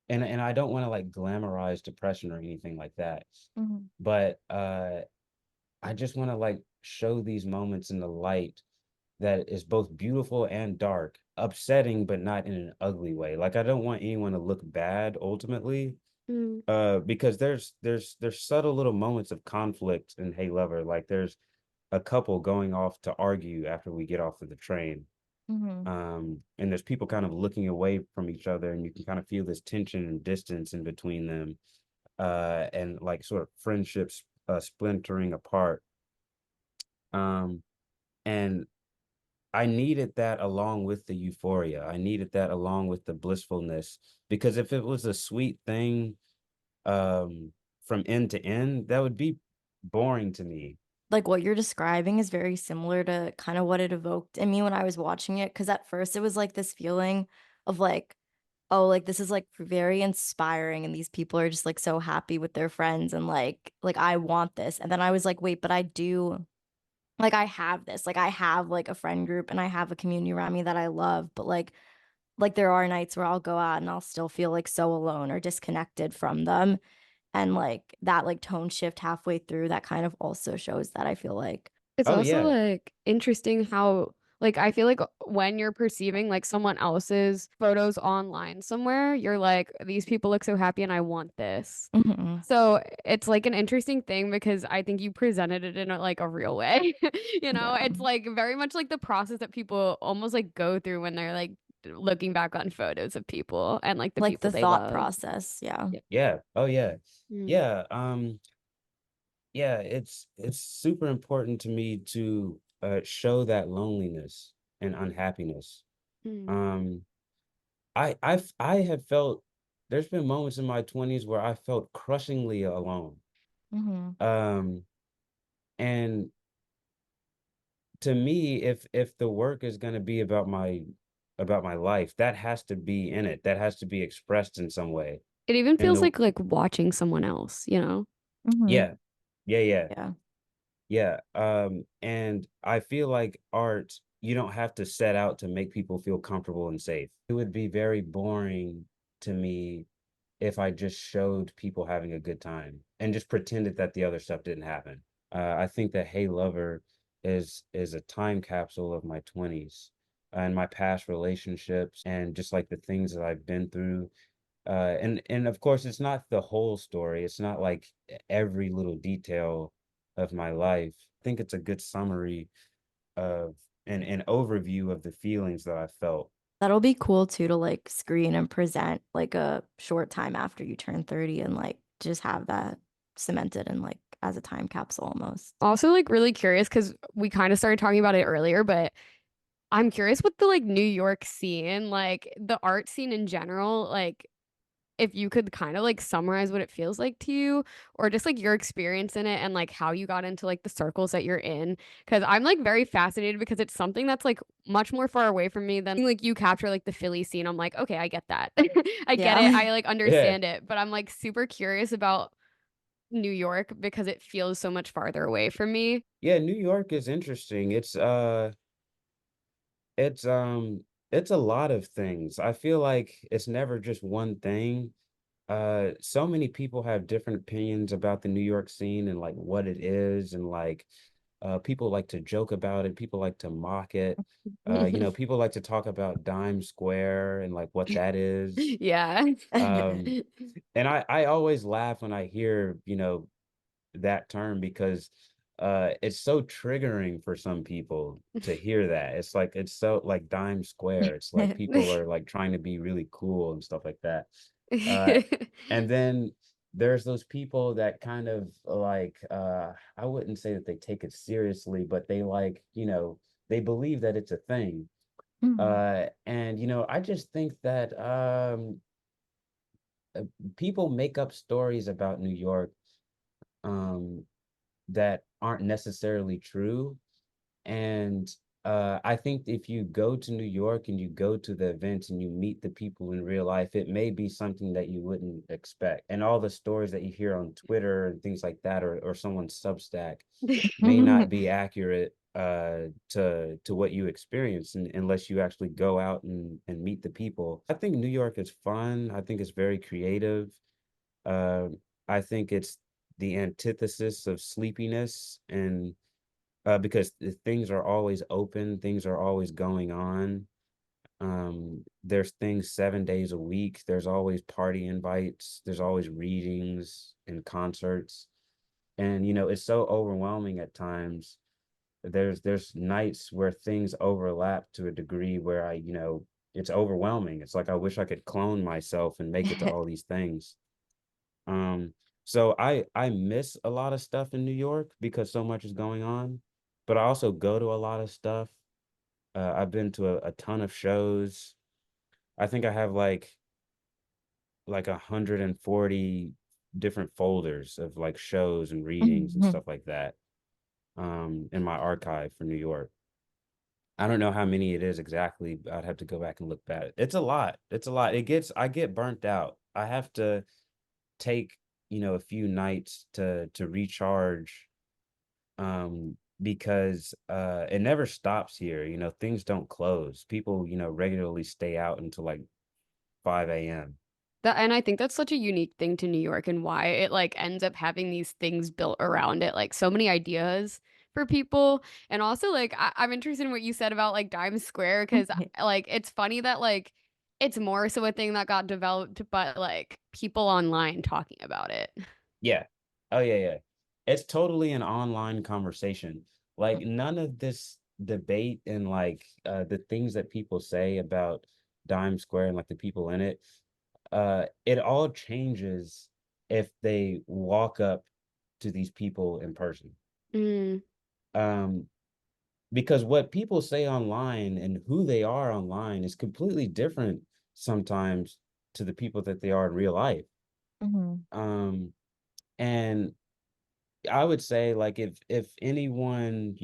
and I don't want to like glamorize depression or anything like that, Mhm. but I just want to like show these moments in the light that is both beautiful and dark, upsetting, but not in an ugly way. Like I don't want anyone to look bad ultimately, Mm. because there's subtle little moments of conflict in Hey Lover. Like there's a couple going off to argue after we get off of the train. Mhm. And there's people kind of looking away from each other, and you can kind of feel this tension and distance in between them, and like sort of friendships splintering apart. Um, and I needed that along with the euphoria. I needed that along with the blissfulness, because if it was a sweet thing, from end to end, that would be boring to me. Like, what you're describing is very similar to kind of what it evoked in me when I was watching it. Because at first it was, like, this feeling of, like, "Oh, like, this is, like, very inspiring, and these people are just, like, so happy with their friends, and, I want this." And then I was like, "Wait, but I do like, I have this. Like, I have, like, a friend group, and I have a community around me that I love, but, there are nights where I'll go out and I'll still feel, like, so alone or disconnected from them." And, that, tone shift halfway through, that kind of also shows that, I feel like. It's Oh also, yeah. like, interesting how like, I feel like when you're perceiving, like, someone else's photos online somewhere, you're like, "These people look so happy and I want this." Mhm. So, it's, like, an interesting thing because I think you presented it in a real way, you know? Yeah. It's, like, very much like the process that people almost, like, go through when they're, like, looking back on photos of people and, like, the Like, people the they thought love. process, yeah. Yeah. Yeah. Oh yeah. Mm, Yeah. Yeah, it's super important to me to show that loneliness and unhappiness. mm, Um, I have felt, there's been moments in my 20s where I felt crushingly alone. Mhm. Um, and to me, if the work is going to be about my life, that has to be in it. That has to be expressed in some way. it even And feels the like watching someone else, you know? Mhm. yeah, yeah, yeah. Yeah. Yeah, and I feel like art, you don't have to set out to make people feel comfortable and safe. It would be very boring to me if I just showed people having a good time and just pretended that the other stuff didn't happen. I think that Hey Lover is a time capsule of my 20s and my past relationships and just like the things that I've been through. And of course, it's not the whole story. It's not like every little detail of my life. I think it's a good summary of an overview of the feelings that I felt. That'll be cool too to, screen and present, a short time after you turn 30 and, just have that cemented and, as a time capsule almost. Also, like, really curious because we kinda started talking about it earlier, but I'm curious with the, like, New York scene, like, the art scene in general, like, if you could kinda, like, summarize what it feels like to you or just, like, your experience in it and, like, how you got into, like, the circles that you're in, because 'cause I'm, like, very fascinated because it's something that's, like, much more far away from me than, like, you capture, like, the Philly scene. I'm like, "Okay, I get that. I get it. Yeah. I, like, Yeah, understand it." But I'm, like, super curious about New York because it feels so much farther away from me. yeah, New York is interesting. It's it's a lot of things. I feel like it's never just one thing. So many people have different opinions about the New York scene and like what it is, and like people like to joke about it, people like to mock it. People like to talk about Dime Square and like what that is. Yeah. Um, and I always laugh when I hear, that term, because it's so triggering for some people to hear that. It's like it's so like Dime Square. It's like people are like trying to be really cool and stuff like that. Uh, and then there's those people that kind of like I wouldn't say that they take it seriously, but they like, they believe that it's a thing. Mhm. And I just think that uh, people make up stories about New York um that aren't necessarily true. And I think if you go to New York and you go to the events and you meet the people in real life, it may be something that you wouldn't expect. And all the stories that you hear on Twitter and things like that, or someone's Substack, may not be accurate to what you experience unless you actually go out and meet the people. I think New York is fun. I think it's very creative. Uh, I think it's the antithesis of sleepiness, and because things are always open, things are always going on. There's things 7 days a week. There's always party invites. There's always readings and concerts, and it's so overwhelming at times. There's nights where things overlap to a degree where it's overwhelming. It's like I wish I could clone myself and make it to all these things. Um, so I miss a lot of stuff in New York because so much is going on, but I also go to a lot of stuff. I've been to a ton of shows. I think I have like 140 different folders of like shows and readings and Mhm. stuff like that in my archive for New York. I don't know how many it is exactly, but I'd have to go back and look at it. It's a lot. It's a lot. I get burnt out. I have to take, a few nights to recharge because it never stops here. Things don't close. People, regularly stay out until like 5 a.m. That, and I think that's such a unique thing to New York and why it like ends up having these things built around it, like so many ideas for people. And also like I'm interested in what you said about like Times Square because like it's funny that like it's more so a thing that got developed, but like people online talking about it. Yeah. Oh yeah, yeah. It's totally an online conversation. Like none of this debate and like the things that people say about Dime Square and like the people in it, it all changes if they walk up to these people in person. Mm, Um, because what people say online and who they are online is completely different sometimes to the people that they are in real life. Mhm. Um, and I would say like if anyone,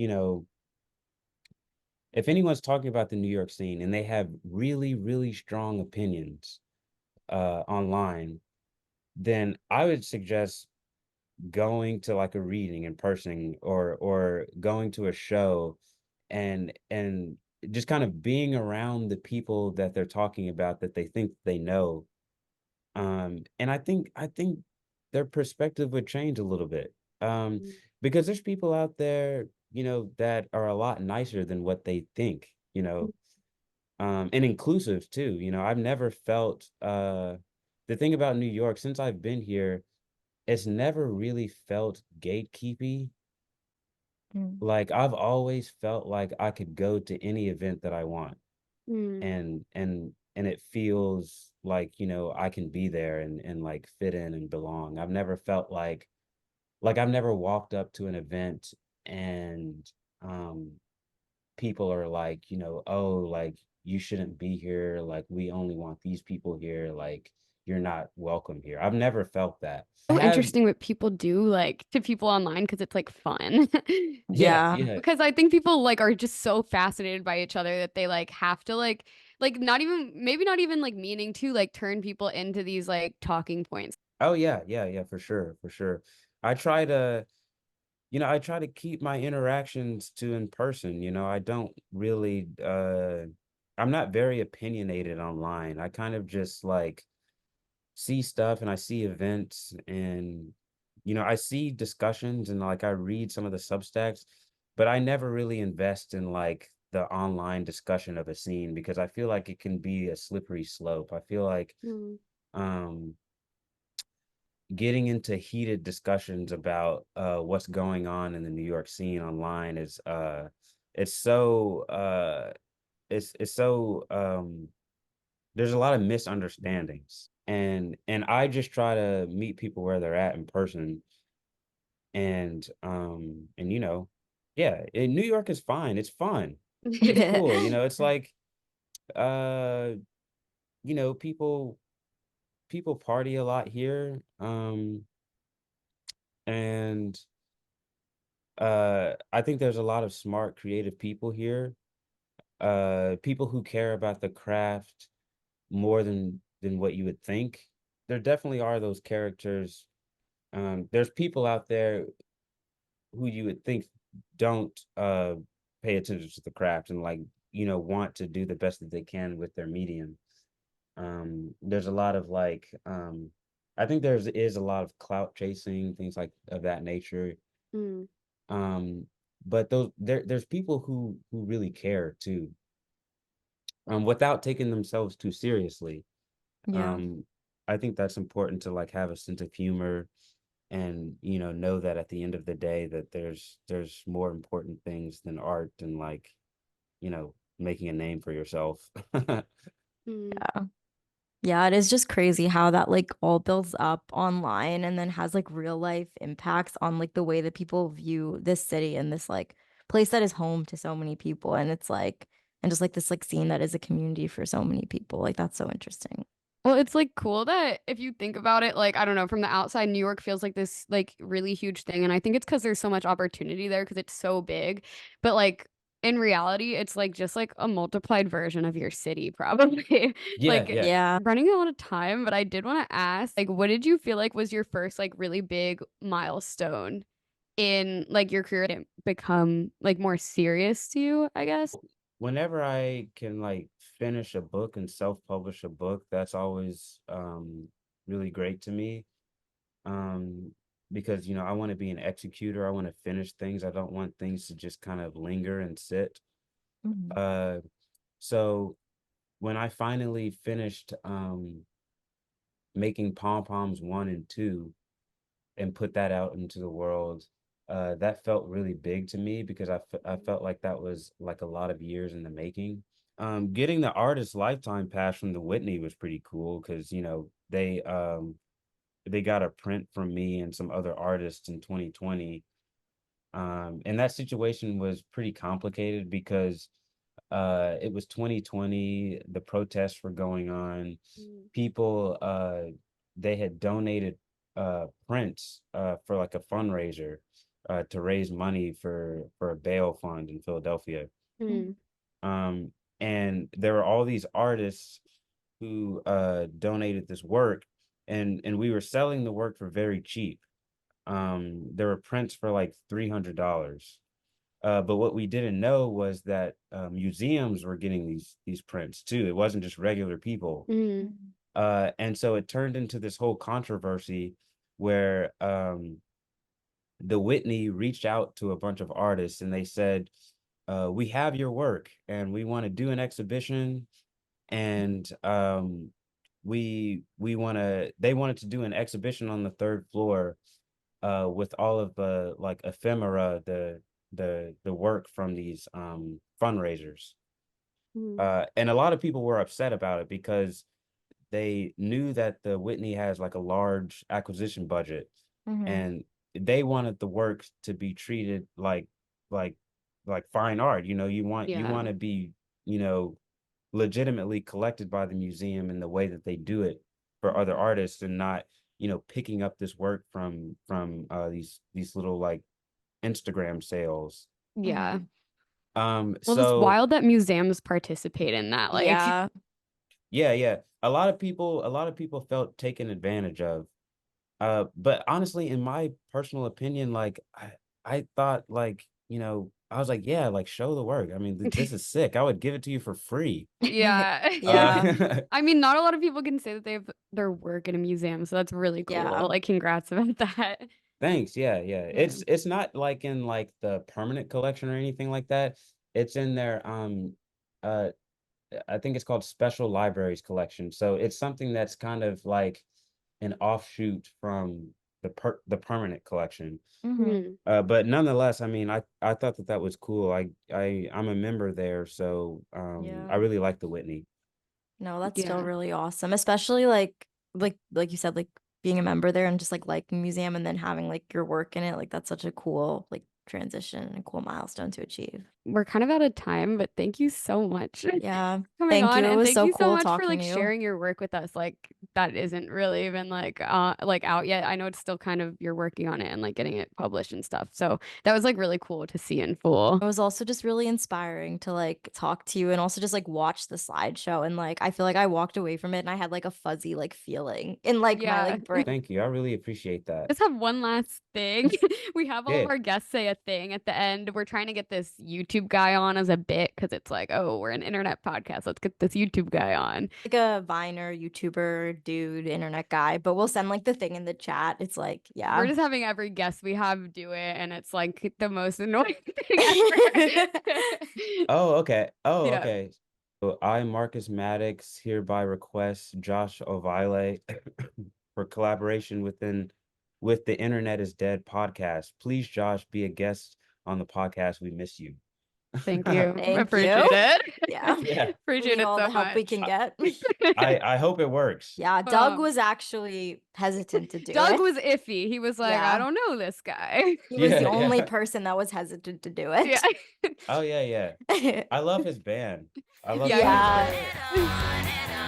if anyone's talking about the New York scene and they have really, really strong opinions online, then I would suggest going to like a reading in person or going to a show and just kind of being around the people that they're talking about that they think they know. And I think their perspective would change a little bit. mm, Because there's people out there, that are a lot nicer than what they think, and inclusive too. I've never felt the thing about New York since I've been here, it's never really felt gatekeepy. Mm. Like I've always felt like I could go to any event that I want mm, and it feels like, I can be there and like fit in and belong. I've never felt like I've never walked up to an event and um people are like, oh, like you shouldn't be here, like we only want these people here, like you're not welcome here. I've never felt that. I so have. interesting what people do like to people online because it's like fun. Yeah, Yeah. yeah. Because I think people like are just so fascinated by each other that they like have to like not even maybe not even like meaning to like turn people into these like talking points. Oh yeah, yeah, yeah, for sure, for sure. I try to, I try to keep my interactions to in person. I don't really I'm not very opinionated online. I kind of just like see stuff and I see events and I see discussions and like I read some of the substacks, but I never really invest in like the online discussion of a scene because I feel like it can be a slippery slope. I feel like Mm, um getting into heated discussions about what's going on in the New York scene online is it's so it's so there's a lot of misunderstandings and I just try to meet people where they're at in person and yeah, New York is fine. It's fun. It's cool. It's like Uh, people party a lot here. And I think there's a lot of smart, creative people here. People who care about the craft more than what you would think. There definitely are those characters. There's people out there who you would think don't pay attention to the craft and like, want to do the best that they can with their medium. There's a lot of like I think is a lot of clout chasing, things like of that nature. Mm, Um, but there's people who really care too, without taking themselves too seriously. Yeah. Um, I think that's important to like have a sense of humor and know that at the end of the day that there's more important things than art and like making a name for yourself. mm. Yeah. Yeah, it is just crazy how that like all builds up online and then has like real life impacts on like the way that people view this city and this like place that is home to so many people. And it's like, and just like this like scene that is a community for so many people. Like that's so interesting. Well, it's like cool that if you think about it, like I don't know, from the outside, New York feels like this like really huge thing, and I think it's because there's so much opportunity there because it's so big. But like in reality, it's like just like a multiplied version of your city, probably. Yeah, Like yeah. Yeah. running out of time, but I did want to ask, like, what did you feel like was your first like really big milestone in like your career to become like more serious to you, I guess? Whenever I can like finish a book and self-publish a book, that's always really great to me. Um because I want to be an executor. I want to finish things. I don't want things to just kind of linger and sit. Mhm. Uh so when I finally finished making Pom Poms 1 and 2 and put that out into the world, that felt really big to me because I felt like that was like a lot of years in the making. Getting the artist lifetime pass from the Whitney was pretty cool because they got a print from me and some other artists in 2020. And that situation was pretty complicated because it was 2020, the protests were going on. Mm, People they had donated prints for like a fundraiser to raise money for a bail fund in Philadelphia. mm, Um, and there were all these artists who donated this work, and we were selling the work for very cheap. There were prints for like $300. But what we didn't know was that museums were getting these prints too. It wasn't just regular people. mm, And so it turned into this whole controversy where the Whitney reached out to a bunch of artists and they said, "We have your work and we want to do an exhibition, and we want to." They wanted to do an exhibition on the third floor with all of the like ephemera, the work from these fundraisers. mm, And a lot of people were upset about it because they knew that the Whitney has like a large acquisition budget, Mhm. and they wanted the work to be treated like like fine art. You want yeah. to be, you know, legitimately collected by the museum in the way that they do it for other Mhm. artists and not, picking up this work from these little like Instagram sales. Yeah. Mhm. Well, it's So wild that museums participate in that. Like, Yeah. yeah, yeah. A lot of people felt taken advantage of. But honestly, in my personal opinion, like I thought like, I was like, yeah, like show the work. I mean, this is sick. I would give it to you for free. yeah. Yeah. Uh I mean, not a lot of people can say that they have their work in a museum, so that's really Yeah. cool. Like, congrats about that. Thanks. Yeah, yeah. Yeah. It's not like in like the permanent collection or anything like that. It's in their uh I think it's called Special Libraries Collection. So it's something that's kind of like an offshoot from the permanent collection. Mhm. Mm, But nonetheless, I mean, I thought that was cool. I'm a member there, so I Yeah. really like the Whitney. No, that's still yeah. really awesome, especially like you said, like being a member there and just like liking the museum and then having like your work in it. Like that's such a cool like transition and cool milestone to achieve. we're kind of out of time, but thank you so much Yeah. coming Thank on, you. It and was thank so you so cool much for talking like to you. sharing your work with us. Like that isn't really even like out yet. I know it's still kind of you're working on it and like getting it published and stuff. So that was like really cool to see in full. It was also just really inspiring to like talk to you and also just like watch the slideshow. And like I feel like I walked away from it and I had like a fuzzy like feeling in like my Yeah. like brain. Thank you. I really appreciate that. Just have one last thing. We have all of Yeah. our guests say a thing at the end. We're trying to get this YouTube guy on as a bit because it's like, oh, we're an internet podcast. Let's get this YouTube guy on. Like a Viner, YouTuber, dude, internet guy, but we'll send like the thing in the chat. It's like, We're yeah. just having every guest we have do it, and it's like the most annoying thing ever. Oh, okay. Oh, Yeah. okay. So I, Marcus Maddox, hereby request Josh Ovalle for collaboration with the Internet is Dead podcast. Please, Josh, be a guest on the podcast. We miss you. Thank you. Thank Appreciate you. it. Yeah. Yeah. We Appreciate need it all so the help we much. can get. I hope it works. Yeah, Doug Um, was actually hesitant to do Doug it. was iffy. He was like, I Yeah. don't know this guy. He was the Yeah, only yeah. person that was hesitant to do Yeah. it. Oh yeah, yeah. I love his band. I love Yeah, Doug's he's band. Yeah. great.